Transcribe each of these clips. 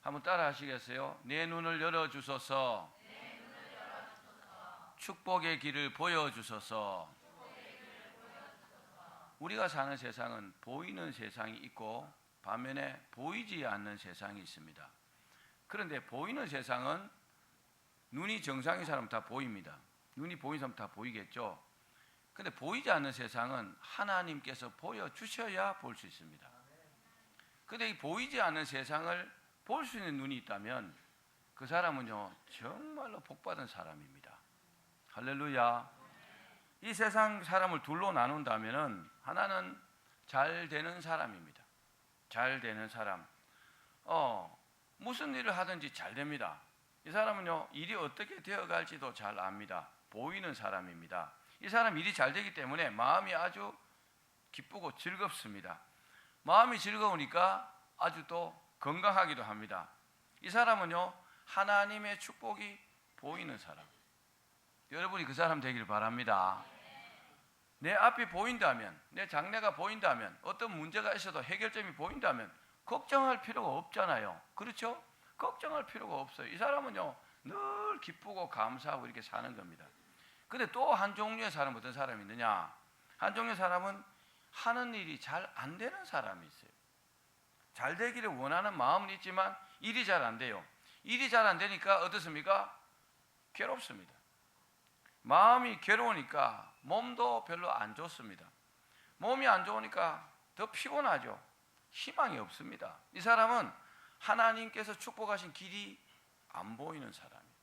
한번 따라 하시겠어요? 내 눈을 열어주소서. 축복의 길을 보여주소서. 우리가 사는 세상은 보이는 세상이 있고 반면에 보이지 않는 세상이 있습니다. 그런데 보이는 세상은 눈이 정상인 사람은 다 보입니다. 눈이 보이는 사람은 다 보이겠죠. 그런데 보이지 않는 세상은 하나님께서 보여주셔야 볼 수 있습니다. 그런데 이 보이지 않는 세상을 볼 수 있는 눈이 있다면 그 사람은요 정말로 복받은 사람입니다. 할렐루야. 이 세상 사람을 둘로 나눈다면 하나는 잘 되는 사람입니다. 잘 되는 사람. 무슨 일을 하든지 잘 됩니다. 이 사람은요 일이 어떻게 되어갈지도 잘 압니다. 보이는 사람입니다. 이 사람 일이 잘 되기 때문에 마음이 아주 기쁘고 즐겁습니다. 마음이 즐거우니까 아주 또 건강하기도 합니다. 이 사람은요 하나님의 축복이 보이는 사람. 여러분이 그 사람 되기를 바랍니다. 내 앞이 보인다면, 내 장래가 보인다면, 어떤 문제가 있어도 해결점이 보인다면 걱정할 필요가 없잖아요. 그렇죠? 걱정할 필요가 없어요. 이 사람은요 늘 기쁘고 감사하고 이렇게 사는 겁니다. 근데 또 한 종류의 사람은 어떤 사람이 있느냐? 한 종류의 사람은 하는 일이 잘 안 되는 사람이 있어요. 잘 되기를 원하는 마음은 있지만 일이 잘 안 돼요. 일이 잘 안 되니까 어떻습니까? 괴롭습니다. 마음이 괴로우니까 몸도 별로 안 좋습니다. 몸이 안 좋으니까 더 피곤하죠. 희망이 없습니다. 이 사람은 하나님께서 축복하신 길이 안 보이는 사람이에요.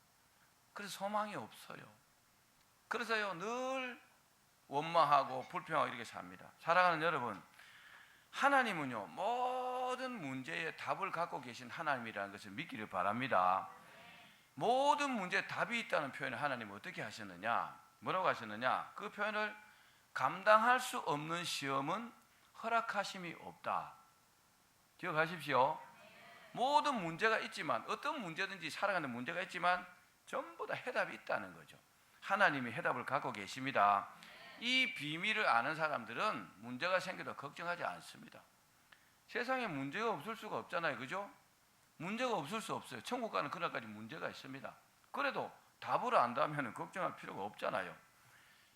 그래서 소망이 없어요. 그래서요 늘 원망하고 불평하고 이렇게 삽니다. 사랑하는 여러분, 하나님은요 모든 문제에 답을 갖고 계신 하나님이라는 것을 믿기를 바랍니다. 모든 문제에 답이 있다는 표현을 하나님은 어떻게 하셨느냐? 뭐라고 하셨느냐? 그 표현을 감당할 수 없는 시험은 허락하심이 없다. 기억하십시오. 모든 문제가 있지만, 어떤 문제든지 살아가는 문제가 있지만 전부 다 해답이 있다는 거죠. 하나님이 해답을 갖고 계십니다. 이 비밀을 아는 사람들은 문제가 생겨도 걱정하지 않습니다. 세상에 문제가 없을 수가 없잖아요. 그죠? 문제가 없을 수 없어요. 천국 가는 그날까지 문제가 있습니다. 그래도 답을 안다면 걱정할 필요가 없잖아요.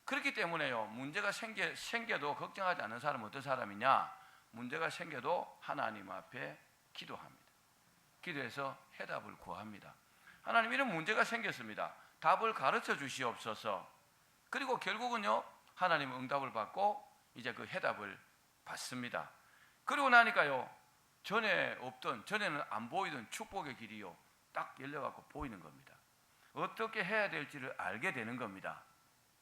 그렇기 때문에요 문제가 생겨도 걱정하지 않는 사람은 어떤 사람이냐? 문제가 생겨도 하나님 앞에 기도합니다. 기도해서 해답을 구합니다. 하나님, 이런 문제가 생겼습니다. 답을 가르쳐 주시옵소서. 그리고 결국은요 하나님은 응답을 받고 이제 그 해답을 받습니다. 그리고 나니까요 전에는 안 보이던 축복의 길이요 딱 열려갖고 보이는 겁니다. 어떻게 해야 될지를 알게 되는 겁니다.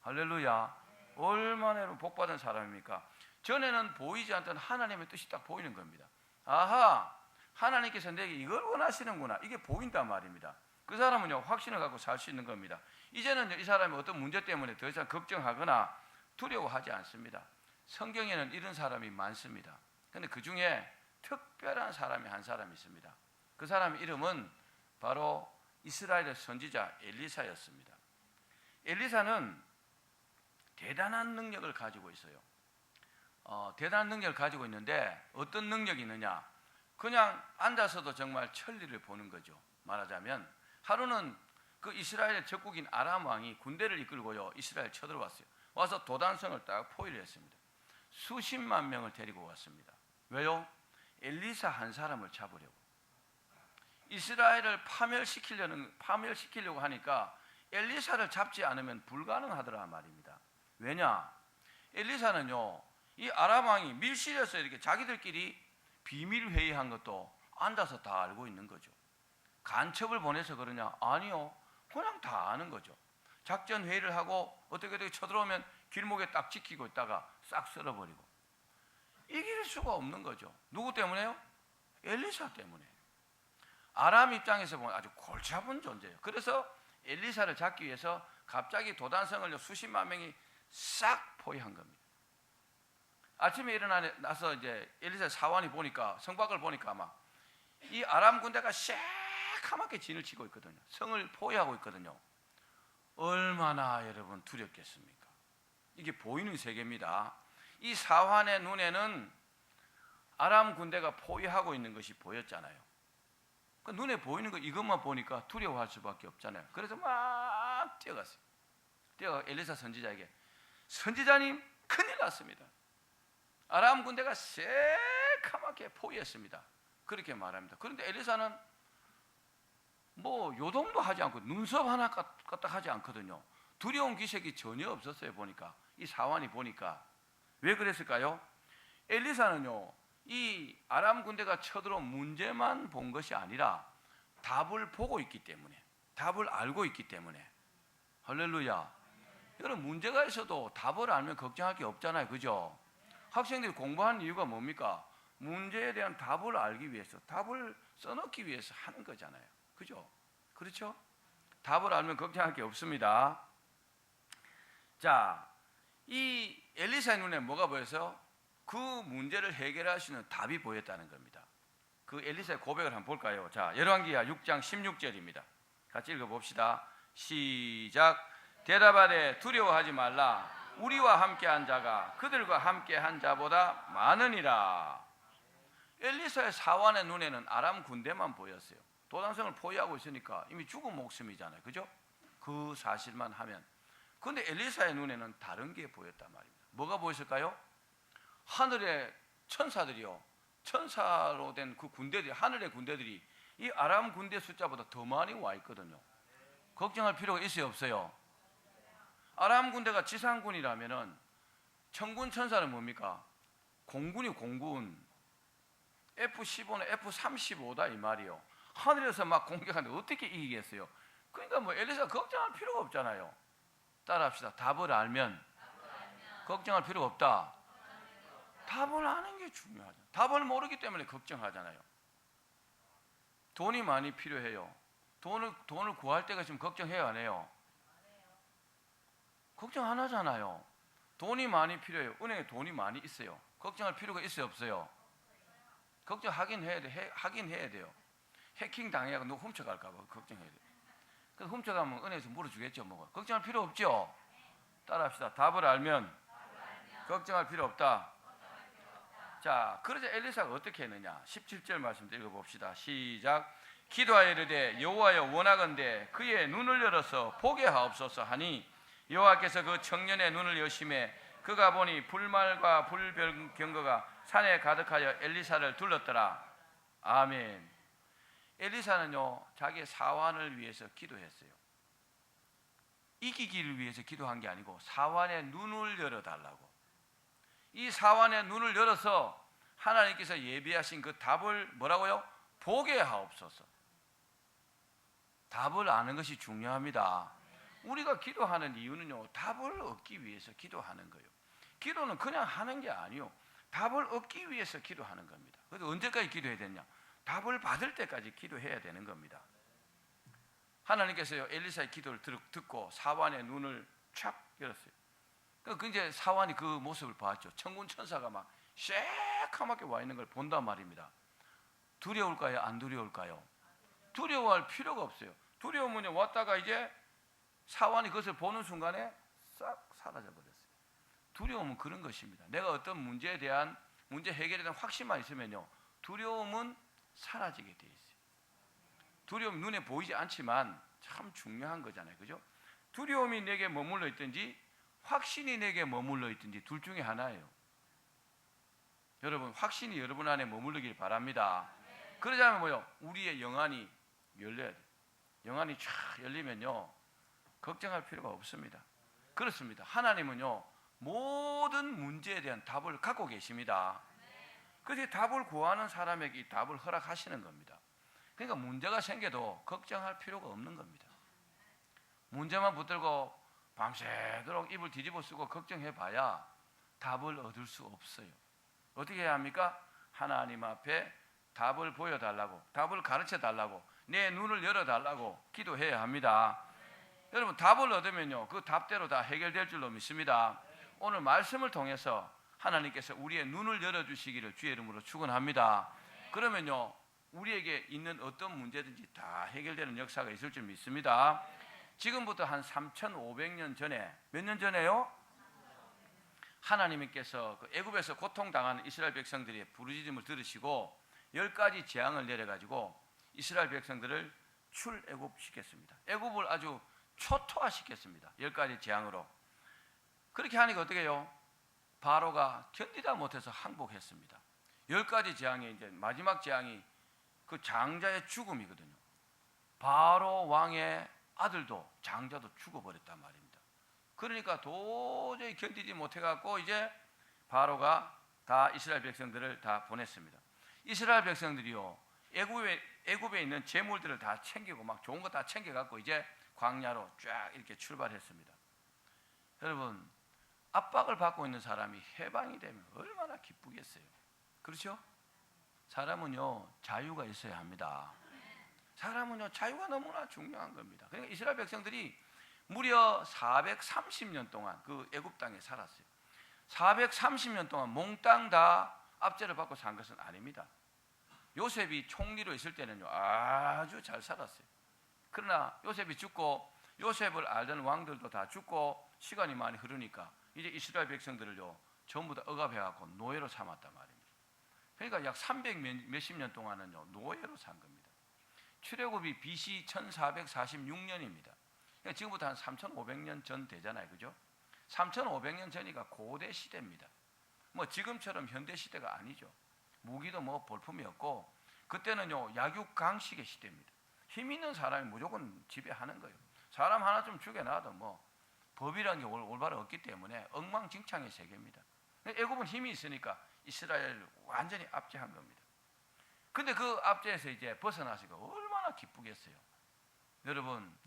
할렐루야. 얼마나 복받은 사람입니까? 전에는 보이지 않던 하나님의 뜻이 딱 보이는 겁니다. 아하, 하나님께서 내게 이걸 원하시는구나. 이게 보인단 말입니다. 그 사람은요 확신을 갖고 살 수 있는 겁니다. 이제는 이 사람이 어떤 문제 때문에 더 이상 걱정하거나 두려워하지 않습니다. 성경에는 이런 사람이 많습니다. 그런데 그 중에 특별한 사람이 한 사람이 있습니다. 그 사람의 이름은 바로 이스라엘의 선지자 엘리사였습니다. 엘리사는 대단한 능력을 가지고 있어요. 대단한 능력을 가지고 있는데 어떤 능력이 있느냐? 그냥 앉아서도 정말 천리를 보는 거죠. 말하자면 하루는 그 이스라엘의 적국인 아람 왕이 군대를 이끌고요 이스라엘 쳐들어왔어요. 와서 도단성을 딱 포위를 했습니다. 수십만 명을 데리고 왔습니다. 왜요? 엘리사 한 사람을 잡으려고. 이스라엘을 파멸시키려고 하니까 엘리사를 잡지 않으면 불가능하더라 말입니다. 왜냐? 엘리사는요 이 아람 왕이 밀실에서 이렇게 자기들끼리 비밀 회의한 것도 앉아서 다 알고 있는 거죠. 간첩을 보내서 그러냐? 아니요, 그냥 다 아는 거죠. 작전 회의를 하고 어떻게 쳐들어오면 길목에 딱 지키고 있다가 싹 쓸어버리고. 이길 수가 없는 거죠. 누구 때문에요? 엘리사 때문에. 아람 입장에서 보면 아주 골치 아픈 존재예요. 그래서 엘리사를 잡기 위해서 갑자기 도단성을 수십만 명이 싹 포위한 겁니다. 아침에 일어나서 이제 엘리사 사환이 보니까, 성곽을 보니까 막 이 아람 군대가 새카맣게 진을 치고 있거든요. 성을 포위하고 있거든요. 얼마나 여러분 두렵겠습니까? 이게 보이는 세계입니다. 이 사환의 눈에는 아람 군대가 포위하고 있는 것이 보였잖아요. 그 눈에 보이는 거 이것만 보니까 두려워할 수밖에 없잖아요. 그래서 막 뛰어갔어요. 뛰어가 엘리사 선지자에게, 선지자님 큰일 났습니다. 아람 군대가 새카맣게 포위했습니다. 그렇게 말합니다. 그런데 엘리사는 뭐 요동도 하지 않고 눈썹 하나 까딱하지 않거든요. 두려운 기색이 전혀 없었어요. 보니까 이 사환이 보니까. 왜 그랬을까요? 엘리사는요, 이 아람 군대가 쳐들어온 문제만 본 것이 아니라 답을 보고 있기 때문에, 답을 알고 있기 때문에. 할렐루야. 여러분, 문제가 있어도 답을 알면 걱정할 게 없잖아요. 그죠? 학생들이 공부하는 이유가 뭡니까? 문제에 대한 답을 알기 위해서, 답을 써넣기 위해서 하는 거잖아요. 그죠? 그렇죠? 답을 알면 걱정할 게 없습니다. 자, 이 엘리사의 눈에 뭐가 보여서 그 문제를 해결할 수 있는 답이 보였다는 겁니다. 그 엘리사의 고백을 한번 볼까요? 자, 열왕기하 6장 16절입니다. 같이 읽어봅시다. 시작. 대답하되 두려워하지 말라. 우리와 함께한 자가 그들과 함께한 자보다 많으니라. 엘리사의 사환의 눈에는 아람 군대만 보였어요. 도단성을 포위하고 있으니까 이미 죽은 목숨이잖아요. 그죠? 그 사실만 하면. 그런데 엘리사의 눈에는 다른 게 보였단 말입니다. 뭐가 보였을까요? 하늘의 천사들이요, 천사로 된 그 군대들이, 하늘의 군대들이 이 아람 군대 숫자보다 더 많이 와 있거든요. 걱정할 필요가 있어요, 없어요? 아람 군대가 지상군이라면은 천군 천사는 뭡니까? 공군이 공군. F-15는 F-35다 이 말이요. 하늘에서 막 공격하는데 어떻게 이기겠어요? 그러니까 뭐 엘리사 걱정할 필요가 없잖아요. 따라합시다. 답을 알면 걱정할 필요가 없다. 답을 아는 게 중요하죠. 답을 모르기 때문에 걱정하잖아요. 돈이 많이 필요해요. 돈을 구할 때가 지금 걱정해요, 안 해요? 걱정 안 하잖아요. 돈이 많이 필요해요. 은행에 돈이 많이 있어요. 걱정할 필요가 있어요, 없어요? 걱정하긴 해야 돼. 하긴 해야 돼요. 해킹 당해가 누가 훔쳐갈까 봐 걱정해야 돼요. 그래서 훔쳐가면 은행에서 물어주겠죠, 뭐. 걱정할 필요 없죠. 따라합시다. 답을 알면 걱정할 필요 없다. 자, 그러자 엘리사가 어떻게 했느냐? 17절 말씀 읽어봅시다. 시작. 기도하여 이르되 여호와여 원하건대 그의 눈을 열어서 보게 하옵소서 하니 여호와께서 그 청년의 눈을 여심해 그가 보니 불말과 불병거가 산에 가득하여 엘리사를 둘렀더라. 아멘. 엘리사는요, 자기의 사환을 위해서 기도했어요. 이기기를 위해서 기도한 게 아니고 사환의 눈을 열어달라고. 이 사환의 눈을 열어서 하나님께서 예비하신 그 답을 뭐라고요? 보게 하옵소서. 답을 아는 것이 중요합니다. 우리가 기도하는 이유는요, 답을 얻기 위해서 기도하는 거예요. 기도는 그냥 하는 게 아니요, 답을 얻기 위해서 기도하는 겁니다. 그래서 언제까지 기도해야 되냐? 답을 받을 때까지 기도해야 되는 겁니다. 하나님께서요, 엘리사의 기도를 듣고 사환의 눈을 촥 열었어요. 그 이제 사환이 그 모습을 봤죠. 천군 천사가 막 새카맣게 와 있는 걸 본단 말입니다. 두려울까요? 안 두려울까요? 두려워할 필요가 없어요. 두려우면 왔다가 이제 사환이 그것을 보는 순간에 싹 사라져 버렸어요. 두려움은 그런 것입니다. 내가 어떤 문제에 대한 문제 해결에 대한 확신만 있으면요, 두려움은 사라지게 돼 있어요. 두려움 눈에 보이지 않지만 참 중요한 거잖아요. 그죠? 두려움이 내게 머물러 있든지 확신이 내게 머물러 있든지 둘 중에 하나예요. 여러분, 확신이 여러분 안에 머무르길 바랍니다. 그러자면 뭐요? 우리의 영안이 열려야 돼요. 영안이 쫙 열리면요, 걱정할 필요가 없습니다. 그렇습니다. 하나님은요, 모든 문제에 대한 답을 갖고 계십니다. 그래서 답을 구하는 사람에게 이 답을 허락하시는 겁니다. 그러니까 문제가 생겨도 걱정할 필요가 없는 겁니다. 문제만 붙들고 밤새도록 입을 뒤집어 쓰고 걱정해봐야 답을 얻을 수 없어요. 어떻게 해야 합니까? 하나님 앞에 답을 보여달라고, 답을 가르쳐달라고, 내 눈을 열어달라고 기도해야 합니다. 여러분, 답을 얻으면요, 그 답대로 다 해결될 줄로 믿습니다. 오늘 말씀을 통해서 하나님께서 우리의 눈을 열어주시기를 주의 이름으로 축원합니다. 그러면요, 우리에게 있는 어떤 문제든지 다 해결되는 역사가 있을 줄 믿습니다. 지금부터 한 3,500년 전에, 몇 년 전에요? 하나님께서 그 애굽에서 고통당하는 이스라엘 백성들의 부르짖음을 들으시고 10가지 재앙을 내려가지고 이스라엘 백성들을 출애굽시켰습니다. 애굽을 아주 초토화시켰습니다. 10가지 재앙으로. 그렇게 하니까 어떻게 해요? 바로가 견디다 못해서 항복했습니다. 10가지 재앙의 이제 마지막 재앙이 그 장자의 죽음이거든요. 바로 왕의 아들도 장자도 죽어버렸단 말입니다. 그러니까 도저히 견디지 못해갖고 이제 바로가 다 이스라엘 백성들을 다 보냈습니다. 이스라엘 백성들이요, 애굽에 있는 재물들을 다 챙기고 막 좋은 거 다 챙겨갖고 이제 광야로 쫙 이렇게 출발했습니다. 여러분, 압박을 받고 있는 사람이 해방이 되면 얼마나 기쁘겠어요. 그렇죠? 사람은요, 자유가 있어야 합니다. 사람은요, 자유가 너무나 중요한 겁니다. 그러니까 이스라엘 백성들이 무려 430년 동안 그 애굽 땅에 살았어요. 430년 동안 몽땅 다 압제를 받고 산 것은 아닙니다. 요셉이 총리로 있을 때는요, 아주 잘 살았어요. 그러나 요셉이 죽고 요셉을 알던 왕들도 다 죽고 시간이 많이 흐르니까 이제 이스라엘 백성들을요, 전부 다 억압해갖고 노예로 삼았단 말입니다. 그러니까 약 300 몇십 년 동안은요, 노예로 산 겁니다. 출애굽이 BC 1446년입니다. 그러니까 지금부터 한 3500년 전 되잖아요. 그죠? 3500년 전이가 고대 시대입니다. 뭐 지금처럼 현대 시대가 아니죠. 무기도 뭐 볼품이 없고, 그때는요, 약육강식의 시대입니다. 힘 있는 사람이 무조건 지배하는 거예요. 사람 하나 좀 죽여놔도 뭐 법이라는 게 올바로 없기 때문에 엉망진창의 세계입니다. 애굽은 힘이 있으니까 이스라엘을 완전히 압제한 겁니다. 근데 그 압제에서 이제 벗어나시고 얼마나 기쁘겠어요.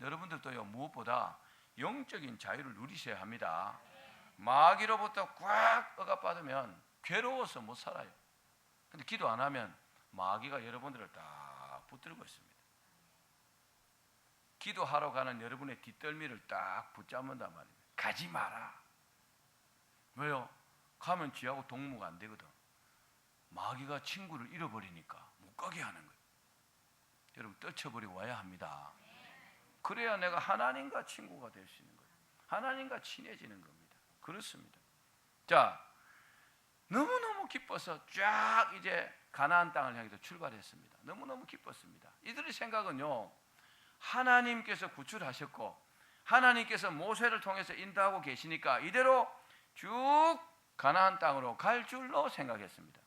여러분들도요, 무엇보다 영적인 자유를 누리셔야 합니다. 마귀로부터 꽉 억압받으면 괴로워서 못 살아요. 근데 기도 안 하면 마귀가 여러분들을 딱 붙들고 있습니다. 기도하러 가는 여러분의 뒷덜미를 딱 붙잡는단 말입니다. 가지 마라. 왜요? 가면 지하고 동무가 안 되거든. 마귀가 친구를 잃어버리니까 못 가게 하는 거예요. 여러분, 떨쳐버리고 와야 합니다. 그래야 내가 하나님과 친구가 될 수 있는 거예요. 하나님과 친해지는 겁니다. 그렇습니다. 자, 너무너무 기뻐서 쫙 이제 가나안 땅을 향해서 출발했습니다. 너무너무 기뻤습니다. 이들의 생각은요, 하나님께서 구출하셨고 하나님께서 모세를 통해서 인도하고 계시니까 이대로 쭉 가나안 땅으로 갈 줄로 생각했습니다.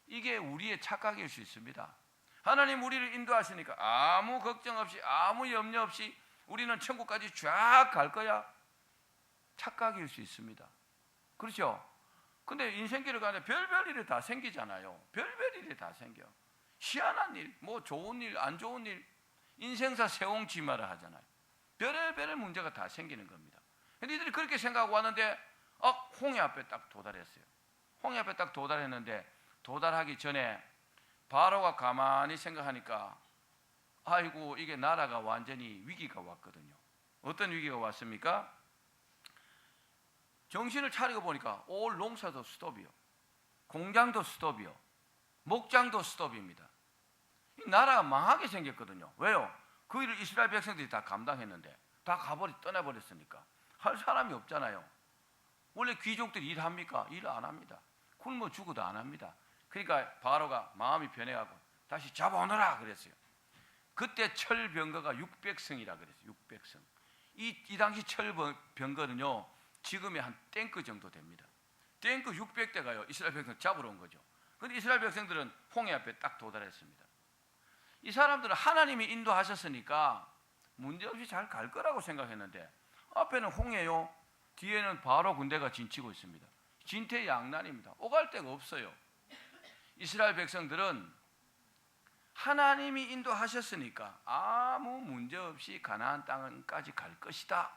이게 우리의 착각일 수 있습니다. 하나님 우리를 인도하시니까 아무 걱정 없이 아무 염려 없이 우리는 천국까지 쫙 갈 거야. 착각일 수 있습니다. 그렇죠? 근데 인생길을 가는데 별별 일이 다 생기잖아요. 별별 일이 다 생겨. 희한한 일, 뭐 좋은 일, 안 좋은 일, 인생사 세옹지마라 하잖아요. 별의별 문제가 다 생기는 겁니다. 근데 이들이 그렇게 생각하고 왔는데 홍해 앞에 딱 도달했어요. 홍해 앞에 딱 도달했는데 도달하기 전에 바로가 가만히 생각하니까 아이고, 이게 나라가 완전히 위기가 왔거든요. 어떤 위기가 왔습니까? 정신을 차리고 보니까 올 농사도 스톱이요, 공장도 스톱이요, 목장도 스톱입니다. 이 나라가 망하게 생겼거든요. 왜요? 그 일을 이스라엘 백성들이 다 감당했는데 다 떠나버렸으니까 할 사람이 없잖아요. 원래 귀족들이 일합니까? 일 안 합니다. 굶어 죽어도 안 합니다. 그러니까 바로가 마음이 변해가고 다시 잡아오너라 그랬어요. 그때 철병거가 600성이라 그랬어요. 600성. 이 당시 철병거는요, 지금의 한 탱크 정도 됩니다. 탱크 600대가요 이스라엘 백성 잡으러 온 거죠. 그런데 이스라엘 백성들은 홍해 앞에 딱 도달했습니다. 이 사람들은 하나님이 인도하셨으니까 문제없이 잘 갈 거라고 생각했는데 앞에는 홍해요, 뒤에는 바로 군대가 진치고 있습니다. 진퇴양난입니다. 오갈 데가 없어요. 이스라엘 백성들은 하나님이 인도하셨으니까 아무 문제 없이 가나안 땅까지 갈 것이다,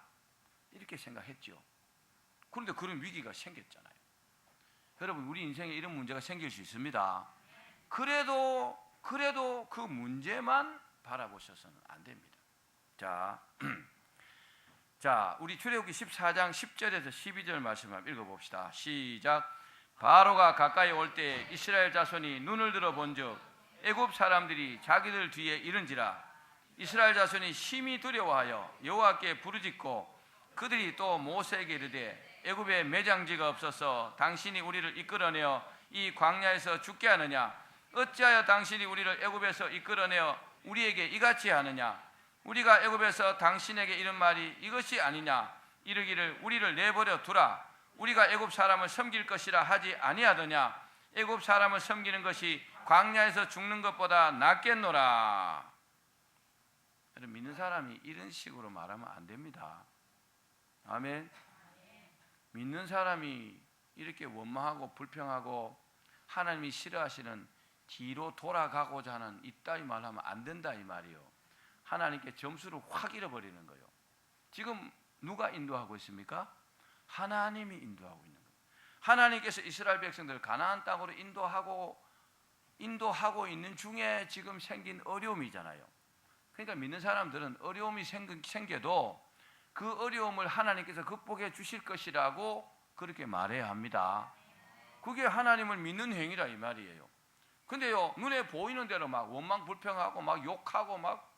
이렇게 생각했죠. 그런데 그런 위기가 생겼잖아요. 여러분, 우리 인생에 이런 문제가 생길 수 있습니다. 그래도 그 문제만 바라보셔서는 안 됩니다. 자, 우리 출애굽기 14장 10절에서 12절 말씀 한번 읽어봅시다. 시작. 바로가 가까이 올 때 이스라엘 자손이 눈을 들어 본즉 애굽 사람들이 자기들 뒤에 이른지라. 이스라엘 자손이 심히 두려워하여 여호와께 부르짖고 그들이 또 모세에게 이르되 애굽에 매장지가 없어서 당신이 우리를 이끌어내어 이 광야에서 죽게 하느냐? 어찌하여 당신이 우리를 애굽에서 이끌어내어 우리에게 이같이 하느냐? 우리가 애굽에서 당신에게 이런 말이 이것이 아니냐? 이르기를 우리를 내버려 두라. 우리가 애굽 사람을 섬길 것이라 하지 아니하더냐? 애굽 사람을 섬기는 것이 광야에서 죽는 것보다 낫겠노라. 믿는 사람이 이런 식으로 말하면 안 됩니다. 아멘. 믿는 사람이 이렇게 원망하고 불평하고 하나님이 싫어하시는 뒤로 돌아가고자 하는 이따위 말하면 안 된다 이 말이요. 하나님께 점수를 확 잃어버리는 거예요. 지금 누가 인도하고 있습니까? 하나님이 인도하고 있는 거예요. 하나님께서 이스라엘 백성들을 가나안 땅으로 인도하고 있는 중에 지금 생긴 어려움이잖아요. 그러니까 믿는 사람들은 어려움이 생겨도 그 어려움을 하나님께서 극복해 주실 것이라고 그렇게 말해야 합니다. 그게 하나님을 믿는 행위라 이 말이에요. 근데요, 눈에 보이는 대로 막 원망 불평하고 막 욕하고 막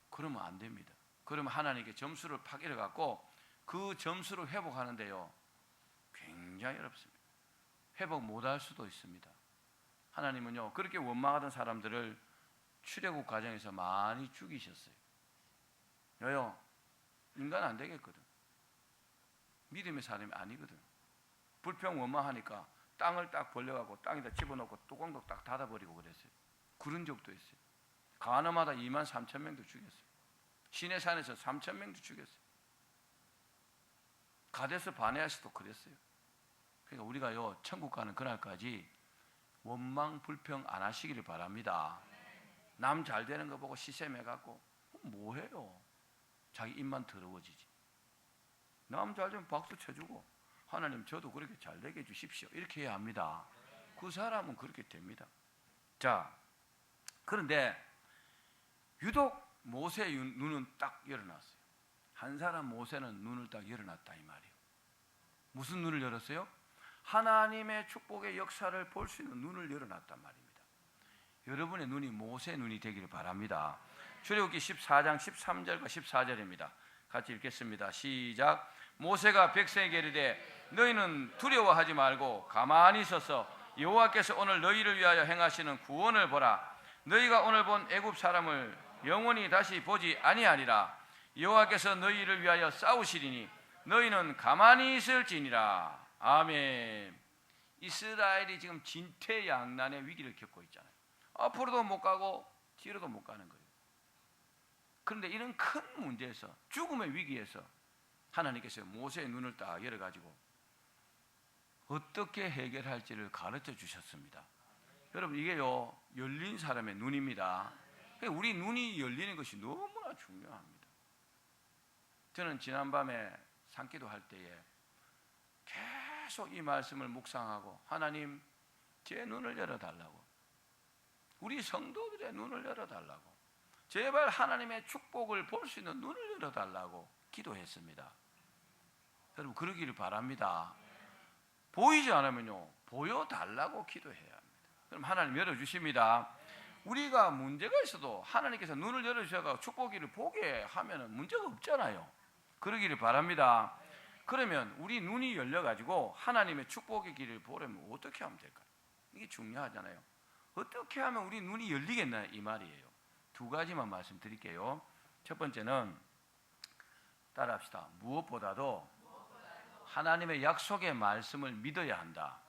그러면 안 됩니다. 그러면 하나님께 점수를 팍 잃어갖고 그 점수를 회복하는데요, 굉장히 어렵습니다. 회복 못할 수도 있습니다. 하나님은요, 그렇게 원망하던 사람들을 출애굽 과정에서 많이 죽이셨어요. 왜요? 인간 안 되겠거든. 믿음의 사람이 아니거든. 불평 원망하니까 땅을 딱 벌려갖고 땅에다 집어넣고 뚜껑도 딱 닫아버리고 그랬어요. 그런 적도 있어요. 가나마다 23,000명도 죽였어요. 시내산에서 3,000명도 죽였어요. 가데스 바네아스도 그랬어요. 그러니까 우리가요, 천국 가는 그날까지 원망 불평 안 하시기를 바랍니다. 남 잘 되는 거 보고 시샘해갖고 뭐해요? 자기 입만 더러워지지. 남 잘 되면 박수 쳐주고 하나님 저도 그렇게 잘 되게 해주십시오 이렇게 해야 합니다. 그 사람은 그렇게 됩니다. 자, 그런데 유독 모세의 눈은 딱 열어놨어요. 한 사람 모세는 눈을 딱 열어놨다 이 말이에요. 무슨 눈을 열었어요? 하나님의 축복의 역사를 볼 수 있는 눈을 열어놨단 말입니다. 여러분의 눈이 모세의 눈이 되기를 바랍니다. 출애굽기 14장 13절과 14절입니다. 같이 읽겠습니다. 시작. 모세가 백성에게 이르되 너희는 두려워하지 말고 가만히 있어서 여호와께서 오늘 너희를 위하여 행하시는 구원을 보라. 너희가 오늘 본 애굽 사람을 영원히 다시 보지 아니하리라. 여호와께서 너희를 위하여 싸우시리니 너희는 가만히 있을지니라. 아멘. 이스라엘이 지금 진퇴양난의 위기를 겪고 있잖아요. 앞으로도 못 가고 뒤로도 못 가는 거예요. 그런데 이런 큰 문제에서, 죽음의 위기에서 하나님께서 모세의 눈을 딱 열어가지고 어떻게 해결할지를 가르쳐 주셨습니다. 여러분, 이게요, 열린 사람의 눈입니다. 우리 눈이 열리는 것이 너무나 중요합니다. 저는 지난밤에 산기도 할 때에 계속 이 말씀을 묵상하고, 하나님 제 눈을 열어달라고, 우리 성도들의 눈을 열어달라고, 제발 하나님의 축복을 볼 수 있는 눈을 열어달라고 기도했습니다. 여러분, 그러기를 바랍니다. 보이지 않으면요, 보여달라고 기도해야 합니다. 그럼 하나님 열어주십니다. 우리가 문제가 있어도 하나님께서 눈을 열어주셔서 축복기를 보게 하면 문제가 없잖아요. 그러기를 바랍니다. 그러면 우리 눈이 열려가지고 하나님의 축복의 길을 보려면 어떻게 하면 될까요? 이게 중요하잖아요. 어떻게 하면 우리 눈이 열리겠나 이 말이에요. 두 가지만 말씀드릴게요. 첫 번째는 따라합시다. 무엇보다도 하나님의 약속의 말씀을 믿어야 한다.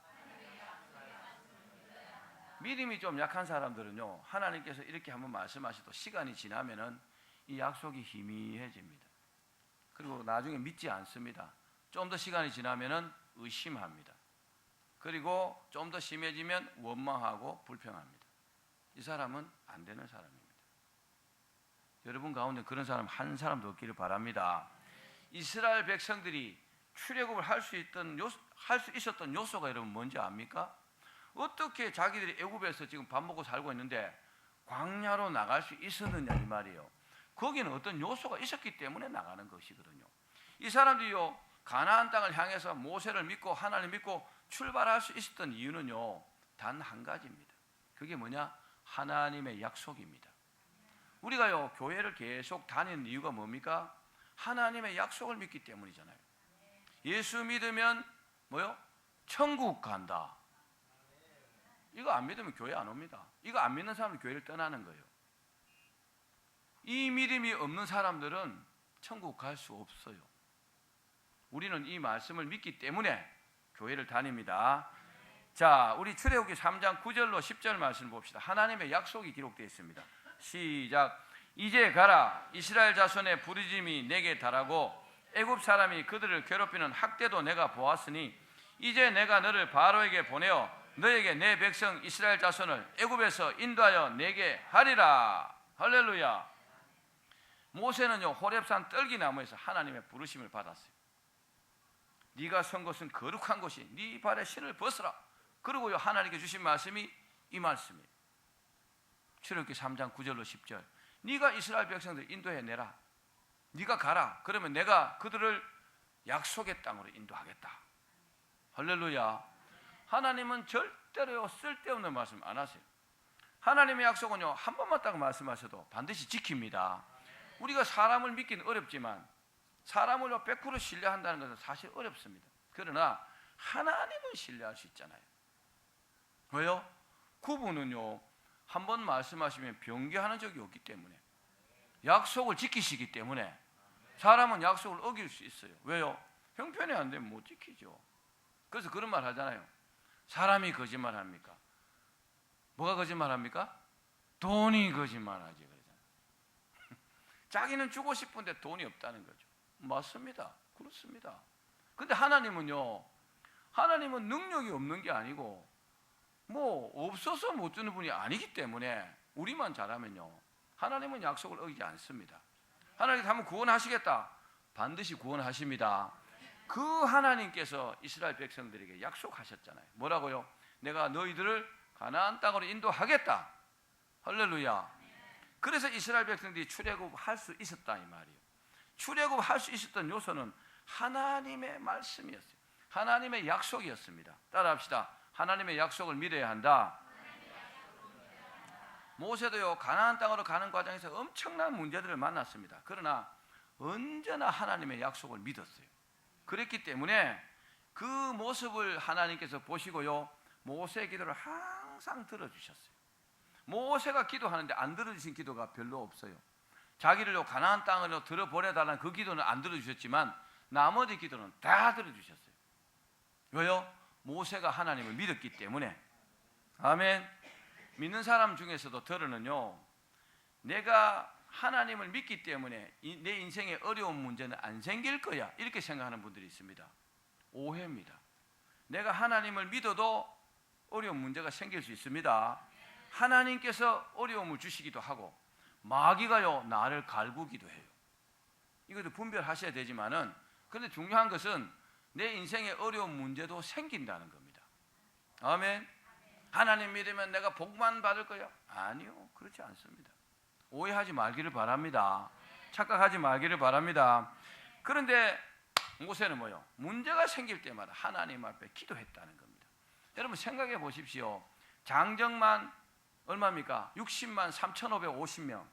믿음이 좀 약한 사람들은요, 하나님께서 이렇게 한번 말씀하셔도 시간이 지나면은 이 약속이 희미해집니다. 그리고 나중에 믿지 않습니다. 좀 더 시간이 지나면은 의심합니다. 그리고 좀 더 심해지면 원망하고 불평합니다. 이 사람은 안 되는 사람입니다. 여러분 가운데 그런 사람 한 사람도 없기를 바랍니다. 이스라엘 백성들이 출애굽을 할 수 있었던 요소가 여러분 뭔지 압니까? 어떻게 자기들이 애굽에서 지금 밥 먹고 살고 있는데 광야로 나갈 수 있었느냐 이 말이에요. 거기는 어떤 요소가 있었기 때문에 나가는 것이거든요. 이 사람들이요, 가나안 땅을 향해서 모세를 믿고 하나님 믿고 출발할 수 있었던 이유는요, 단 한 가지입니다. 그게 뭐냐? 하나님의 약속입니다. 우리가요, 교회를 계속 다니는 이유가 뭡니까? 하나님의 약속을 믿기 때문이잖아요. 예수 믿으면 뭐요? 천국 간다. 이거 안 믿으면 교회 안 옵니다. 이거 안 믿는 사람은 교회를 떠나는 거예요. 이 믿음이 없는 사람들은 천국 갈 수 없어요. 우리는 이 말씀을 믿기 때문에 교회를 다닙니다. 자, 우리 출애굽기 3장 9절로 10절 말씀 봅시다. 하나님의 약속이 기록되어 있습니다. 시작. 이제 가라. 이스라엘 자손의 부르짐이 내게 달하고 애굽 사람이 그들을 괴롭히는 학대도 내가 보았으니 이제 내가 너를 바로에게 보내어 너에게 내 백성 이스라엘 자손을 애굽에서 인도하여 내게 하리라. 할렐루야. 모세는요, 호렙산 떨기나무에서 하나님의 부르심을 받았어요. 네가 선 곳은 거룩한 곳이 네 발에 신을 벗으라. 그리고요, 하나님께 주신 말씀이 이 말씀이에요. 출애굽기 3장 9절로 10절. 네가 이스라엘 백성들 인도해 내라. 네가 가라. 그러면 내가 그들을 약속의 땅으로 인도하겠다. 할렐루야. 하나님은 절대로 쓸데없는 말씀 안 하세요. 하나님의 약속은요, 한 번만 딱 말씀하셔도 반드시 지킵니다. 우리가 사람을 믿기는 어렵지만 사람을 100% 신뢰한다는 것은 사실 어렵습니다. 그러나 하나님은 신뢰할 수 있잖아요. 왜요? 그분은요, 한 번 말씀하시면 변개하는 적이 없기 때문에, 약속을 지키시기 때문에 사람은 약속을 어길 수 있어요. 왜요? 형편이 안 되면 못 지키죠. 그래서 그런 말 하잖아요. 사람이 거짓말합니까? 뭐가 거짓말합니까? 돈이 거짓말하지 그러잖아요. 자기는 주고 싶은데 돈이 없다는 거죠. 맞습니다. 그렇습니다. 근데 하나님은요, 하나님은 능력이 없는 게 아니고 뭐 없어서 못 주는 분이 아니기 때문에 우리만 잘하면요, 하나님은 약속을 어기지 않습니다. 하나님께서 한번 구원하시겠다, 반드시 구원하십니다. 그 하나님께서 이스라엘 백성들에게 약속하셨잖아요. 뭐라고요? 내가 너희들을 가나안 땅으로 인도하겠다. 할렐루야. 그래서 이스라엘 백성들이 출애굽할 수 있었다 이 말이에요. 출애굽할 수 있었던 요소는 하나님의 말씀이었어요. 하나님의 약속이었습니다. 따라합시다. 하나님의 약속을 믿어야 한다. 모세도요, 가나안 땅으로 가는 과정에서 엄청난 문제들을 만났습니다. 그러나 언제나 하나님의 약속을 믿었어요. 그랬기 때문에 그 모습을 하나님께서 보시고요, 모세의 기도를 항상 들어주셨어요. 모세가 기도하는데 안 들어주신 기도가 별로 없어요. 자기를 가나안 땅으로 들어보내달라는 그 기도는 안 들어주셨지만 나머지 기도는 다 들어주셨어요. 왜요? 모세가 하나님을 믿었기 때문에. 아멘. 믿는 사람 중에서도 들으는요, 내가 하나님을 믿기 때문에 내 인생에 어려운 문제는 안 생길 거야, 이렇게 생각하는 분들이 있습니다. 오해입니다. 내가 하나님을 믿어도 어려운 문제가 생길 수 있습니다. 하나님께서 어려움을 주시기도 하고 마귀가요, 나를 갈구기도 해요. 이것도 분별하셔야 되지만은, 그런데 중요한 것은 내 인생에 어려운 문제도 생긴다는 겁니다. 아멘. 하나님 믿으면 내가 복만 받을 거야? 아니요, 그렇지 않습니다. 오해하지 말기를 바랍니다. 착각하지 말기를 바랍니다. 그런데 모세는 뭐요? 문제가 생길 때마다 하나님 앞에 기도했다는 겁니다. 여러분 생각해 보십시오. 장정만 얼마입니까? 60만 3,550명,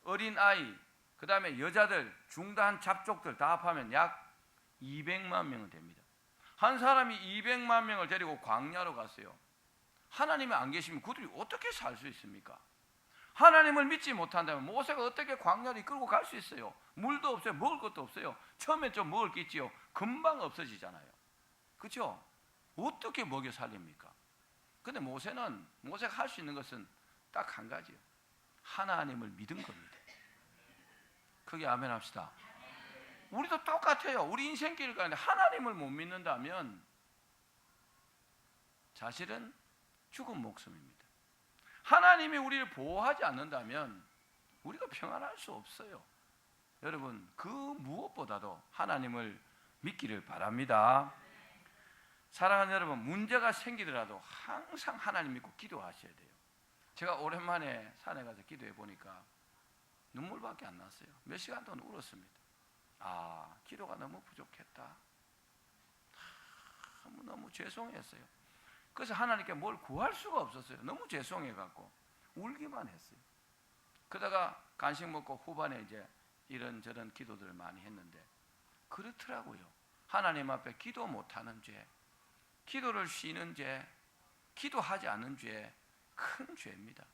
어린아이, 그 다음에 여자들, 중단 잡족들 다 합하면 약 200만 명은 됩니다. 한 사람이 200만 명을 데리고 광야로 갔어요. 하나님이 안 계시면 그들이 어떻게 살 수 있습니까? 하나님을 믿지 못한다면 모세가 어떻게 광야를 이끌고 갈 수 있어요? 물도 없어요. 먹을 것도 없어요. 처음에 좀 먹을 게 있지요. 금방 없어지잖아요. 그렇죠? 어떻게 먹여 살립니까? 근데 모세가 할 수 있는 것은 딱 한 가지예요. 하나님을 믿은 겁니다. 크게 아멘 합시다. 우리도 똑같아요. 우리 인생길 가는데 하나님을 못 믿는다면 사실은 죽은 목숨입니다. 하나님이 우리를 보호하지 않는다면 우리가 평안할 수 없어요. 여러분, 그 무엇보다도 하나님을 믿기를 바랍니다. 사랑하는 여러분, 문제가 생기더라도 항상 하나님 믿고 기도하셔야 돼요. 제가 오랜만에 산에 가서 기도해 보니까 눈물밖에 안 났어요. 몇 시간 동안 울었습니다. 아, 기도가 너무 부족했다. 너무 죄송했어요. 그래서 하나님께 뭘 구할 수가 없었어요. 너무 죄송해갖고 울기만 했어요. 그러다가 간식 먹고 후반에 이제 이런저런 기도들을 많이 했는데 그렇더라고요. 하나님 앞에 기도 못하는 죄, 기도를 쉬는 죄, 기도하지 않는 죄 큰 죄입니다.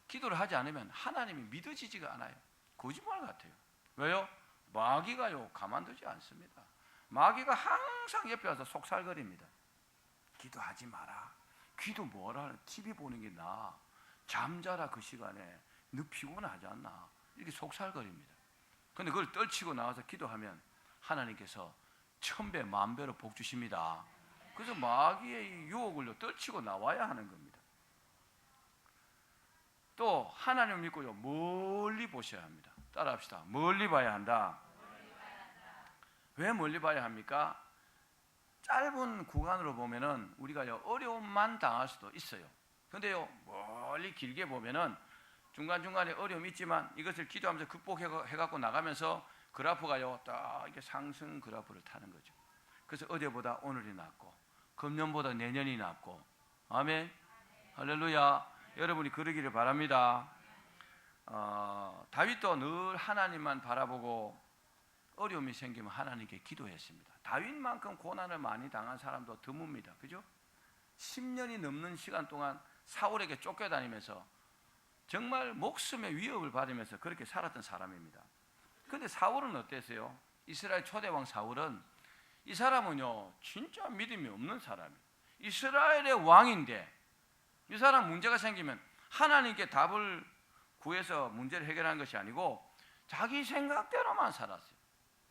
기도를 하지 않으면 하나님이 믿어지지가 않아요. 거짓말 같아요. 왜요? 마귀가요 가만두지 않습니다. 마귀가 항상 옆에 와서 속살거립니다. 기도하지 마라. 기도 뭐라? TV 보는 게 나아. 잠자라 그 시간에. 너 피곤하지 않나? 이렇게 속살거립니다. 근데 그걸 떨치고 나와서 기도하면 하나님께서 1000배, 10,000배로 복 주십니다. 그래서 마귀의 유혹을 떨치고 나와야 하는 겁니다. 또 하나님을 믿고요 멀리 보셔야 합니다. 따라합시다. 멀리 봐야 한다. 왜 멀리 봐야 합니까? 짧은 구간으로 보면은 우리가요 어려움만 당할 수도 있어요. 근데요 멀리 길게 보면은 중간중간에 어려움이 있지만 이것을 기도하면서 극복해갖고 나가면서 그래프가요 딱 이렇게 상승 그래프를 타는 거죠. 그래서 어제보다 오늘이 낫고 금년보다 내년이 낫고, 아멘, 할렐루야. 여러분이 그러기를 바랍니다. 다윗도 늘 하나님만 바라보고 어려움이 생기면 하나님께 기도했습니다. 다윗만큼 고난을 많이 당한 사람도 드뭅니다. 그죠? 10년이 넘는 시간 동안 사울에게 쫓겨다니면서 정말 목숨의 위협을 받으면서 그렇게 살았던 사람입니다. 그런데 사울은 어땠어요? 이스라엘 초대왕 사울은, 이 사람은요 진짜 믿음이 없는 사람이에요. 이스라엘의 왕인데 이 사람 문제가 생기면 하나님께 답을 구해서 문제를 해결하는 것이 아니고 자기 생각대로만 살았어요.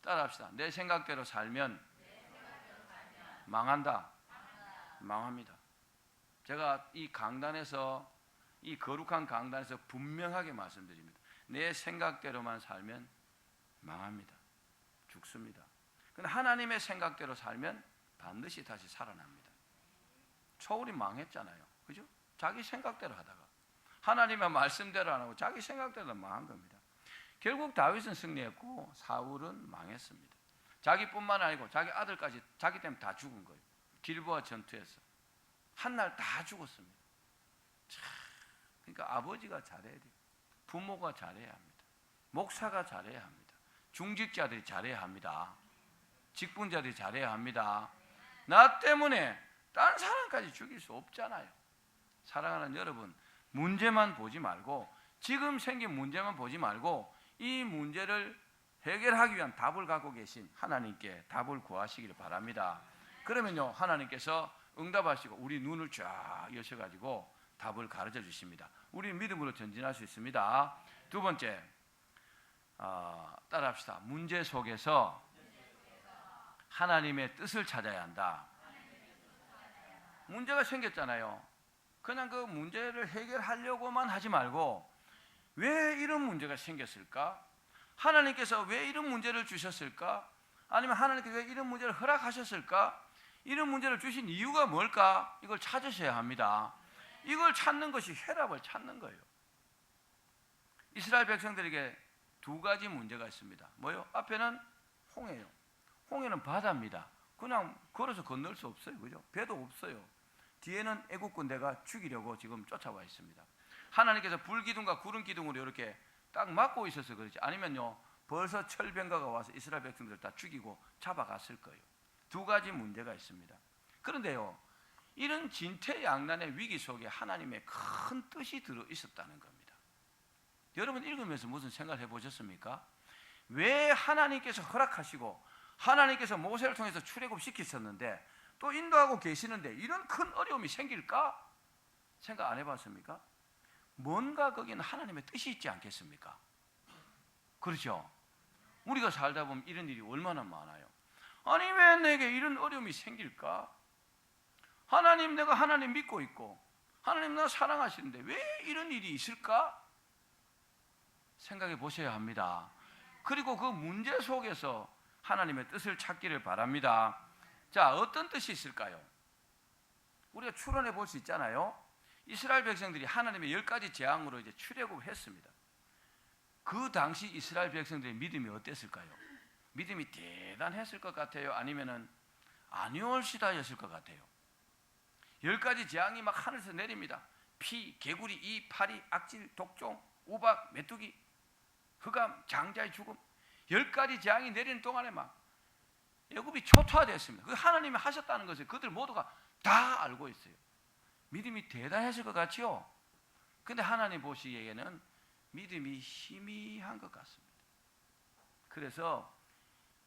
따라합시다. 내 생각대로 살면 망한다. 망합니다. 제가 이 강단에서, 이 거룩한 강단에서 분명하게 말씀드립니다. 내 생각대로만 살면 망합니다. 죽습니다. 근데 하나님의 생각대로 살면 반드시 다시 살아납니다. 사울이 망했잖아요. 그죠? 자기 생각대로 하다가 하나님의 말씀대로 안 하고 자기 생각대로 망한 겁니다. 결국 다윗은 승리했고 사울은 망했습니다. 자기뿐만 아니고 자기 아들까지 자기 때문에 다 죽은 거예요. 길보아 전투에서 한날 다 죽었습니다. 그러니까 아버지가 잘해야 돼요. 부모가 잘해야 합니다. 목사가 잘해야 합니다. 중직자들이 잘해야 합니다. 직분자들이 잘해야 합니다. 나 때문에 다른 사람까지 죽일 수 없잖아요. 사랑하는 여러분, 문제만 보지 말고, 지금 생긴 문제만 보지 말고 이 문제를 해결하기 위한 답을 갖고 계신 하나님께 답을 구하시기를 바랍니다. 그러면요 하나님께서 응답하시고 우리 눈을 쫙 여셔가지고 답을 가르쳐 주십니다. 우리 믿음으로 전진할 수 있습니다. 두 번째, 따라합시다. 문제 속에서 하나님의 뜻을 찾아야 한다. 문제가 생겼잖아요. 그냥 그 문제를 해결하려고만 하지 말고 왜 이런 문제가 생겼을까? 하나님께서 왜 이런 문제를 주셨을까? 아니면 하나님께서 왜 이런 문제를 허락하셨을까? 이런 문제를 주신 이유가 뭘까? 이걸 찾으셔야 합니다. 이걸 찾는 것이 해답을 찾는 거예요. 이스라엘 백성들에게 두 가지 문제가 있습니다. 뭐요? 앞에는 홍해요. 홍해는 바다입니다. 그냥 걸어서 건널 수 없어요. 그죠? 배도 없어요. 뒤에는 애국 군대가 죽이려고 지금 쫓아와 있습니다. 하나님께서 불기둥과 구름기둥으로 이렇게 딱 막고 있어서 그렇지, 아니면요 벌써 철병가가 와서 이스라엘 백성들을 다 죽이고 잡아갔을 거예요. 두 가지 문제가 있습니다. 그런데요 이런 진퇴양난의 위기 속에 하나님의 큰 뜻이 들어 있었다는 겁니다. 여러분 읽으면서 무슨 생각을 해보셨습니까? 왜 하나님께서 허락하시고 하나님께서 모세를 통해서 출애굽시키셨는데 또 인도하고 계시는데 이런 큰 어려움이 생길까? 생각 안 해봤습니까? 뭔가 거기는 하나님의 뜻이 있지 않겠습니까? 그렇죠? 우리가 살다 보면 이런 일이 얼마나 많아요. 아니 왜 내게 이런 어려움이 생길까? 하나님, 내가 하나님 믿고 있고 하나님 나 사랑하시는데 왜 이런 일이 있을까? 생각해 보셔야 합니다. 그리고 그 문제 속에서 하나님의 뜻을 찾기를 바랍니다. 자, 어떤 뜻이 있을까요? 우리가 추론해 볼 수 있잖아요. 이스라엘 백성들이 하나님의 10가지 재앙으로 이제 출애굽을 했습니다. 그 당시 이스라엘 백성들의 믿음이 어땠을까요? 믿음이 대단했을 것 같아요? 아니면은 아니올시다였을 것 같아요? 10가지 재앙이 막 하늘에서 내립니다. 피, 개구리, 이, 파리, 악질, 독종, 우박, 메뚜기, 흑암, 장자의 죽음, 10가지 재앙이 내리는 동안에 막 애굽이 초토화되었습니다. 그 하나님이 하셨다는 것을 그들 모두가 다 알고 있어요. 믿음이 대단했을 것 같지요? 근데 하나님 보시기에는 믿음이 희미한 것 같습니다. 그래서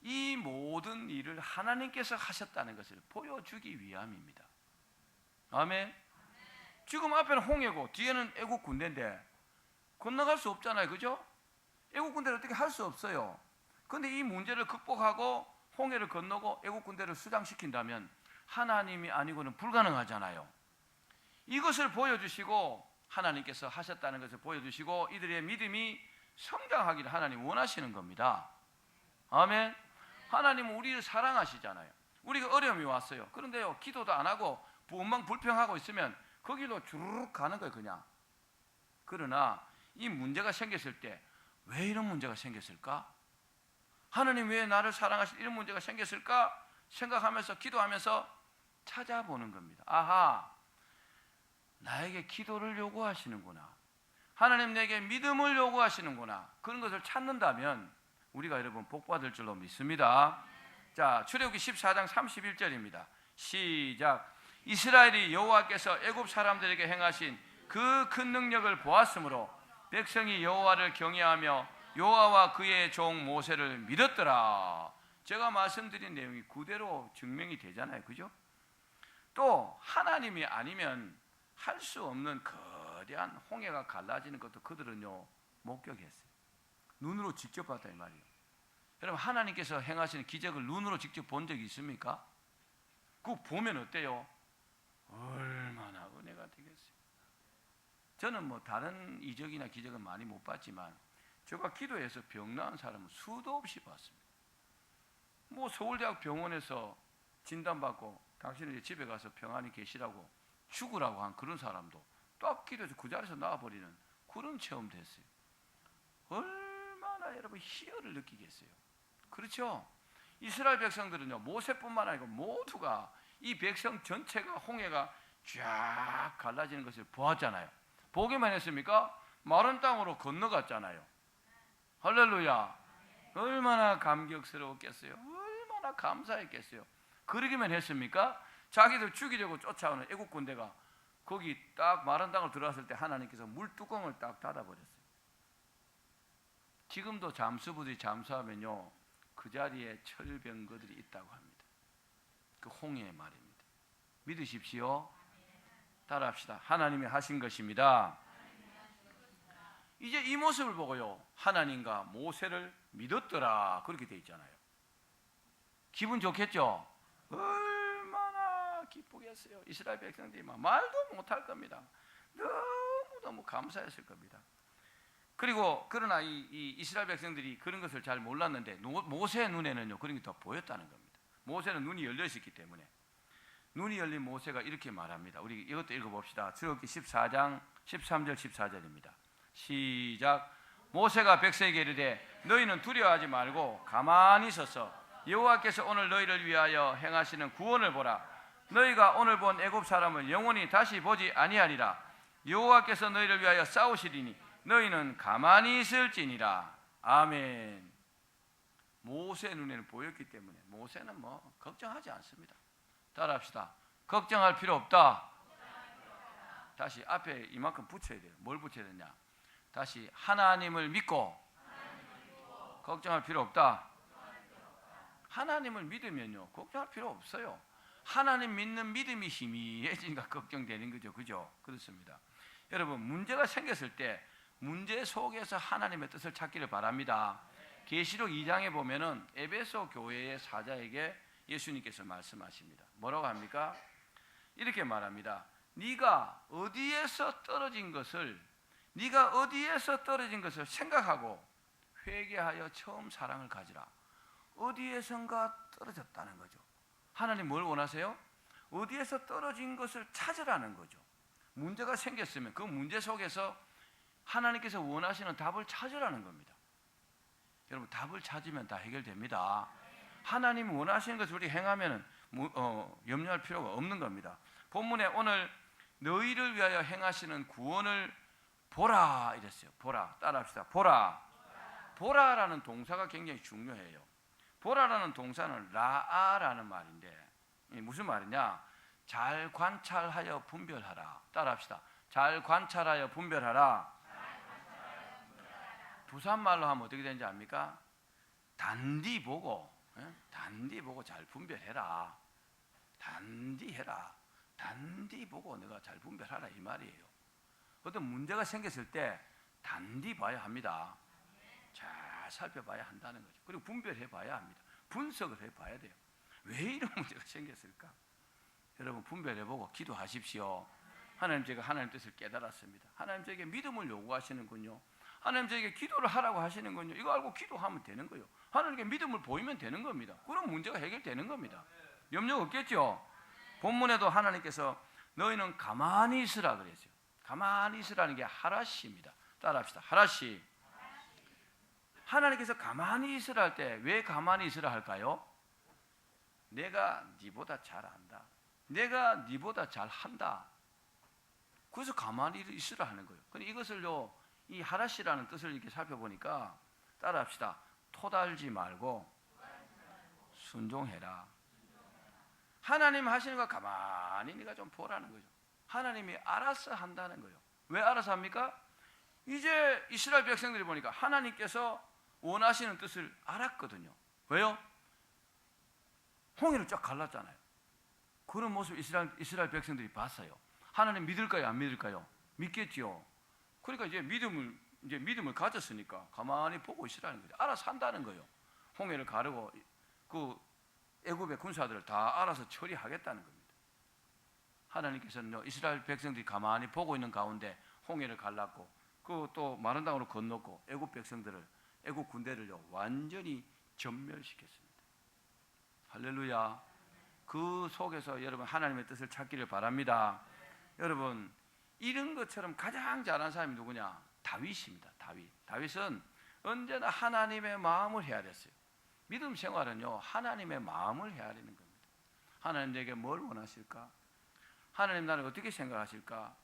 이 모든 일을 하나님께서 하셨다는 것을 보여주기 위함입니다. 아멘. 지금 앞에는 홍해고 뒤에는 애국 군대인데 건너갈 수 없잖아요. 그죠? 애국 군대를 어떻게 할 수 없어요. 그런데 이 문제를 극복하고 홍해를 건너고 애국 군대를 수장시킨다면 하나님이 아니고는 불가능하잖아요. 이것을 보여주시고 하나님께서 하셨다는 것을 보여주시고 이들의 믿음이 성장하기를 하나님 원하시는 겁니다. 아멘. 하나님은 우리를 사랑하시잖아요. 우리가 어려움이 왔어요. 그런데요, 기도도 안 하고 원망불평하고 있으면 거기로 주르륵 가는 거예요, 그냥. 그러나 이 문제가 생겼을 때 왜 이런 문제가 생겼을까? 하나님 왜 나를 사랑하실 이런 문제가 생겼을까? 생각하면서 기도하면서 찾아보는 겁니다. 아하, 나에게 기도를 요구하시는구나. 하나님 내게 믿음을 요구하시는구나. 그런 것을 찾는다면 우리가 여러분 복받을 줄로 믿습니다. 자, 출애굽기 14장 31절입니다. 시작. 이스라엘이 여호와께서 애굽 사람들에게 행하신 그 큰 능력을 보았으므로 백성이 여호와를 경외하며 여호와와 그의 종 모세를 믿었더라. 제가 말씀드린 내용이 그대로 증명이 되잖아요. 그죠? 또 하나님이 아니면 할 수 없는 거대한 홍해가 갈라지는 것도 그들은요 목격했어요. 눈으로 직접 봤다 이 말이에요. 여러분 하나님께서 행하시는 기적을 눈으로 직접 본 적이 있습니까? 그거 보면 어때요? 얼마나 은혜가 되겠어요. 저는 뭐 다른 이적이나 기적은 많이 못 봤지만 제가 기도해서 병 나은 사람은 수도 없이 봤습니다. 뭐 서울대학 병원에서 진단받고 당신은 이제 집에 가서 평안히 계시라고 죽으라고 한 그런 사람도 딱 기도해서 그 자리에서 나와버리는 그런 체험도 했어요. 얼마나 여러분 희열을 느끼겠어요. 그렇죠? 이스라엘 백성들은요 모세뿐만 아니고 모두가 이 백성 전체가 홍해가 쫙 갈라지는 것을 보았잖아요. 보기만 했습니까? 마른 땅으로 건너갔잖아요. 할렐루야. 얼마나 감격스러웠겠어요. 얼마나 감사했겠어요. 그러기만 했습니까? 자기들 죽이려고 쫓아오는 애국 군대가 거기 딱 마른 땅으로 들어왔을 때 하나님께서 물뚜껑을 딱 닫아버렸어요. 지금도 잠수부들이 잠수하면요 그 자리에 철병거들이 있다고 합니다. 그 홍해의 말입니다. 믿으십시오. 따라합시다. 하나님이 하신 것입니다. 이제 이 모습을 보고요 하나님과 모세를 믿었더라 그렇게 돼 있잖아요. 기분 좋겠죠? 얼마나 기쁘겠어요. 이스라엘 백성들이 말도 못할 겁니다. 너무너무 감사했을 겁니다. 그리고 그러나 이 이스라엘 백성들이 그런 것을 잘 몰랐는데 모세의 눈에는요 그런 게 더 보였다는 겁니다. 모세는 눈이 열려 있었기 때문에 눈이 열린 모세가 이렇게 말합니다. 우리 이것도 읽어봅시다. 출애굽기 14장 13절 14절입니다. 시작. 모세가 백성에게 이르되 너희는 두려워하지 말고 가만히 서서 여호와께서 오늘 너희를 위하여 행하시는 구원을 보라. 너희가 오늘 본 애굽 사람을 영원히 다시 보지 아니하리라. 여호와께서 너희를 위하여 싸우시리니 너희는 가만히 있을지니라. 아멘. 모세 눈에는 보였기 때문에 모세는 뭐 걱정하지 않습니다. 따라합시다. 걱정할 필요 없다. 다시 앞에 이만큼 붙여야 돼요. 뭘 붙여야 되냐? 다시 하나님을 믿고 걱정할 필요 없다. 하나님을 믿으면요 걱정할 필요 없어요. 하나님 믿는 믿음이 희미해지니까 걱정되는 거죠. 그죠? 그렇습니다. 여러분 문제가 생겼을 때 문제 속에서 하나님의 뜻을 찾기를 바랍니다. 계시록 2장에 보면은 에베소 교회의 사자에게 예수님께서 말씀하십니다. 뭐라고 합니까? 이렇게 말합니다. 네가 어디에서 떨어진 것을 생각하고 회개하여 처음 사랑을 가지라. 어디에선가 떨어졌다는 거죠. 하나님 뭘 원하세요? 어디에서 떨어진 것을 찾으라는 거죠. 문제가 생겼으면 그 문제 속에서 하나님께서 원하시는 답을 찾으라는 겁니다. 여러분 답을 찾으면 다 해결됩니다. 하나님이 원하시는 것을 우리 행하면 염려할 필요가 없는 겁니다. 본문에 오늘 너희를 위하여 행하시는 구원을 보라 이랬어요. 보라. 따라합시다. 보라. 보라라는 동사가 굉장히 중요해요. 보라라는 동사는 라아라는 말인데 무슨 말이냐? 잘 관찰하여 분별하라. 따라합시다. 잘 관찰하여 분별하라. 부산말로 하면 어떻게 되는지 압니까? 단디 보고, 단디 보고 잘 분별해라. 단디 해라. 단디 보고 내가 잘 분별하라 이 말이에요. 어떤 문제가 생겼을 때 단디 봐야 합니다. 잘 살펴봐야 한다는 거죠. 그리고 분별해 봐야 합니다. 분석을 해 봐야 돼요. 왜 이런 문제가 생겼을까? 여러분 분별해보고 기도하십시오. 하나님, 제가 하나님 뜻을 깨달았습니다. 하나님 저에게 믿음을 요구하시는군요. 하나님 저에게 기도를 하라고 하시는군요. 이거 알고 기도하면 되는 거예요. 하나님께 믿음을 보이면 되는 겁니다. 그럼 문제가 해결되는 겁니다. 염려 없겠죠? 본문에도 하나님께서 너희는 가만히 있으라 그랬어요. 가만히 있으라는 게 하라시입니다. 따라합시다. 하라시. 하나님께서 가만히 있으라 할 때 왜 가만히 있으라 할까요? 내가 네보다 잘 안다. 내가 네보다 잘 한다. 그래서 가만히 있으라 하는 거예요. 근데 이것을요, 이 하라시라는 뜻을 이렇게 살펴보니까 따라합시다. 토달지 말고 순종해라. 하나님 하시는 거 가만히 네가 좀 보라는 거죠. 하나님이 알아서 한다는 거예요. 왜 알아서 합니까? 이제 이스라엘 백성들이 보니까 하나님께서 원하시는 뜻을 알았거든요. 왜요? 홍해를 쫙 갈랐잖아요. 그런 모습 이스라엘 백성들이 봤어요. 하나님 믿을까요? 안 믿을까요? 믿겠지요. 그러니까 이제 믿음을 가졌으니까 가만히 보고 있으라는 거죠. 알아서 한다는 거예요. 홍해를 가르고 그 애굽의 군사들을 다 알아서 처리하겠다는 겁니다. 하나님께서는 이스라엘 백성들이 가만히 보고 있는 가운데 홍해를 갈랐고 그 또 마른 땅으로 건넜고 애굽 군대를요 완전히 전멸시켰습니다. 할렐루야. 그 속에서 여러분 하나님의 뜻을 찾기를 바랍니다. 여러분 이런 것처럼 가장 잘한 사람이 누구냐? 다윗입니다. 다윗은 언제나 하나님의 마음을 헤아렸어요. 믿음 생활은요 하나님의 마음을 헤아리는 겁니다. 하나님 내게 뭘 원하실까? 하나님 나를 어떻게 생각하실까?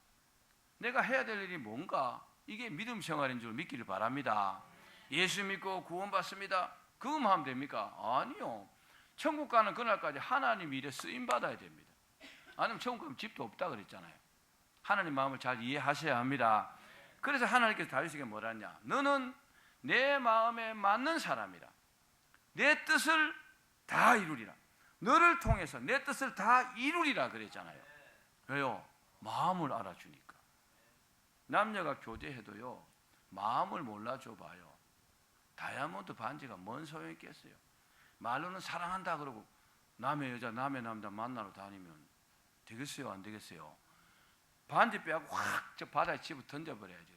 내가 해야 될 일이 뭔가? 이게 믿음 생활인 줄 믿기를 바랍니다. 예수 믿고 구원받습니다. 그것만 하면 됩니까? 아니요. 천국 가는 그날까지 하나님 일에 쓰임받아야 됩니다. 아니면 천국 가면 집도 없다 그랬잖아요. 하나님 마음을 잘 이해하셔야 합니다. 그래서 하나님께서 다윗에게 뭐라 했냐? 너는 내 마음에 맞는 사람이라. 내 뜻을 다 이루리라. 너를 통해서 내 뜻을 다 이루리라 그랬잖아요. 왜요? 마음을 알아주니까. 남녀가 교제해도요 마음을 몰라줘 봐요. 다이아몬드 반지가 뭔 소용이 있겠어요? 말로는 사랑한다 그러고 남의 여자 남의 남자 만나러 다니면 되겠어요? 안 되겠어요? 반지 빼고 확 저 바다에 집어 던져버려야죠.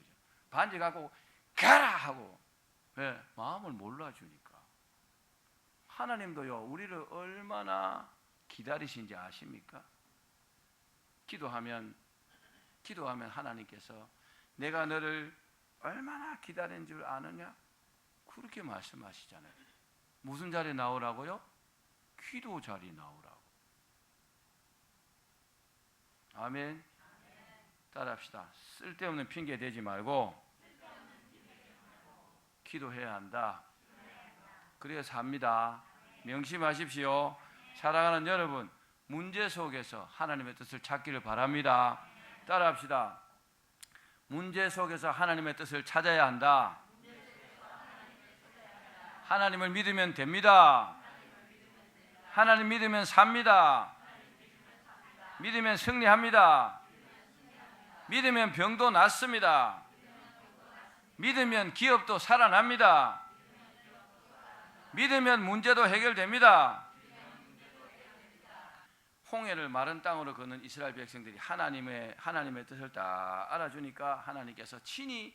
반지 갖고 가라 하고. 왜? 마음을 몰라주니까. 하나님도요 우리를 얼마나 기다리신지 아십니까? 기도하면 하나님께서 내가 너를 얼마나 기다린 줄 아느냐? 그렇게 말씀하시잖아요. 무슨 자리에 나오라고요? 기도 자리에 나오라고. 아멘. 따라합시다. 쓸데없는 핑계 대지 말고 기도해야 한다. 그래야 삽니다. 명심하십시오. 사랑하는 여러분, 문제 속에서 하나님의 뜻을 찾기를 바랍니다. 따라합시다. 문제 속에서 하나님의 뜻을 찾아야 한다. 하나님을 믿으면 됩니다. 하나님 믿으면 삽니다. 믿으면 승리합니다. 믿으면 병도 낫습니다. 믿으면 기업도 살아납니다. 믿으면 문제도 해결됩니다. 홍해를 마른 땅으로 걷는 이스라엘 백성들이 하나님의 뜻을 다 알아주니까 하나님께서 친히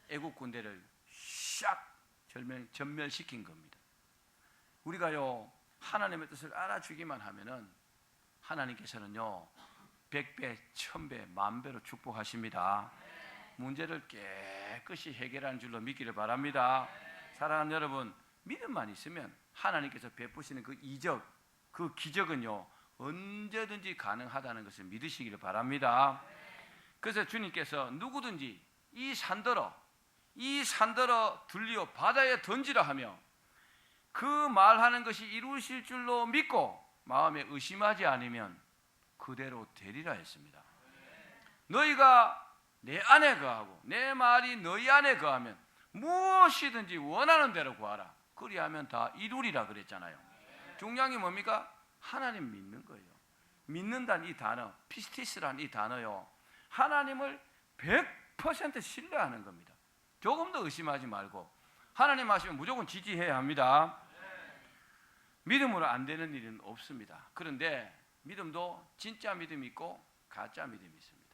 애국 군대를 샥 전멸시킨 겁니다. 우리가요 하나님의 뜻을 알아주기만 하면은 하나님께서는요 100배, 1000배, 10,000배로 축복하십니다. 문제를 깨끗이 해결하는 줄로 믿기를 바랍니다. 사랑하는 여러분, 믿음만 있으면 하나님께서 베푸시는 그 이적, 그 기적은요 언제든지 가능하다는 것을 믿으시기를 바랍니다. 그래서 주님께서 누구든지 이 산더러 들리어 바다에 던지라 하며 그 말하는 것이 이루실 줄로 믿고 마음에 의심하지 않으면 그대로 되리라 했습니다. 너희가 내 안에 거하고 내 말이 너희 안에 거하면 무엇이든지 원하는 대로 구하라. 그리하면 다 이루리라 그랬잖아요. 중요한 게 뭡니까? 하나님 믿는 거예요. 믿는다는 이 단어, 피스티스라는 이 단어요, 하나님을 100% 신뢰하는 겁니다. 조금도 의심하지 말고 하나님 하시면 무조건 지지해야 합니다. 믿음으로 안 되는 일은 없습니다. 그런데 믿음도 진짜 믿음이 있고 가짜 믿음이 있습니다.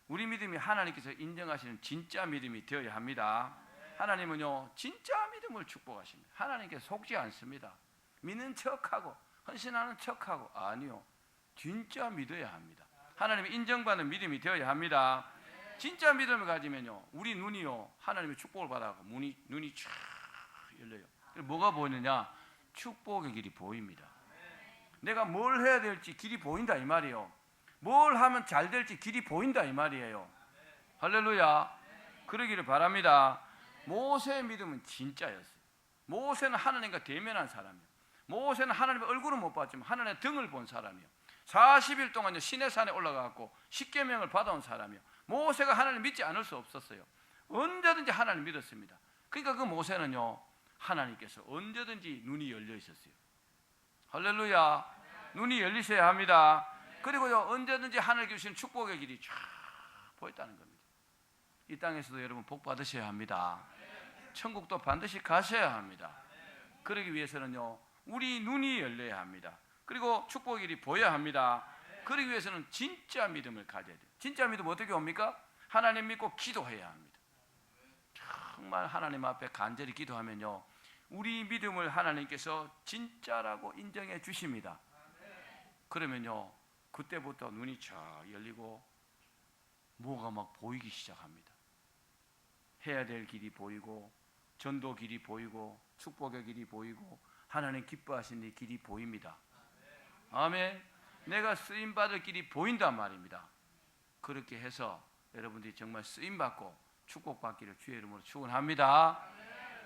우리 믿음이 하나님께서 인정하시는 진짜 믿음이 되어야 합니다. 하나님은요, 진짜 믿음을 축복하십니다. 하나님께서 속지 않습니다. 믿는 척하고 헌신하는 척하고, 아니요, 진짜 믿어야 합니다. 하나님이 인정받는 믿음이 되어야 합니다. 진짜 믿음을 가지면요, 우리 눈이요, 하나님의 축복을 받아서 눈이 쫙 열려요. 뭐가 보이느냐? 축복의 길이 보입니다. 내가 뭘 해야 될지 길이 보인다 이 말이에요. 뭘 하면 잘 될지 길이 보인다 이 말이에요. 할렐루야. 그러기를 바랍니다. 모세의 믿음은 진짜였어요. 모세는 하나님과 대면한 사람이에요. 모세는 하나님의 얼굴은 못 봤지만 하나님의 등을 본 사람이에요. 40일 동안 시내산에 올라가고 십계명을 받아온 사람이에요. 모세가 하나님 믿지 않을 수 없었어요. 언제든지 하나님 믿었습니다. 그러니까 그 모세는요, 하나님께서 언제든지 눈이 열려 있었어요. 할렐루야. 눈이 열리셔야 합니다. 그리고요, 언제든지 하늘 주시는 축복의 길이 쫙 보였다는 겁니다. 이 땅에서도 여러분 복 받으셔야 합니다. 천국도 반드시 가셔야 합니다. 그러기 위해서는요, 우리 눈이 열려야 합니다. 그리고 축복의 길이 보여야 합니다. 그러기 위해서는 진짜 믿음을 가져야 돼요. 진짜 믿음 어떻게 옵니까? 하나님 믿고 기도해야 합니다. 정말 하나님 앞에 간절히 기도하면요, 우리 믿음을 하나님께서 진짜라고 인정해 주십니다. 그러면요, 그때부터 눈이 쫙 열리고 뭐가 막 보이기 시작합니다. 해야 될 길이 보이고, 전도 길이 보이고, 축복의 길이 보이고, 하나님 기뻐하시는 길이 보입니다. 아멘. 내가 쓰임받을 길이 보인단 말입니다. 그렇게 해서 여러분들이 정말 쓰임받고 축복받기를 주의 이름으로 축원합니다.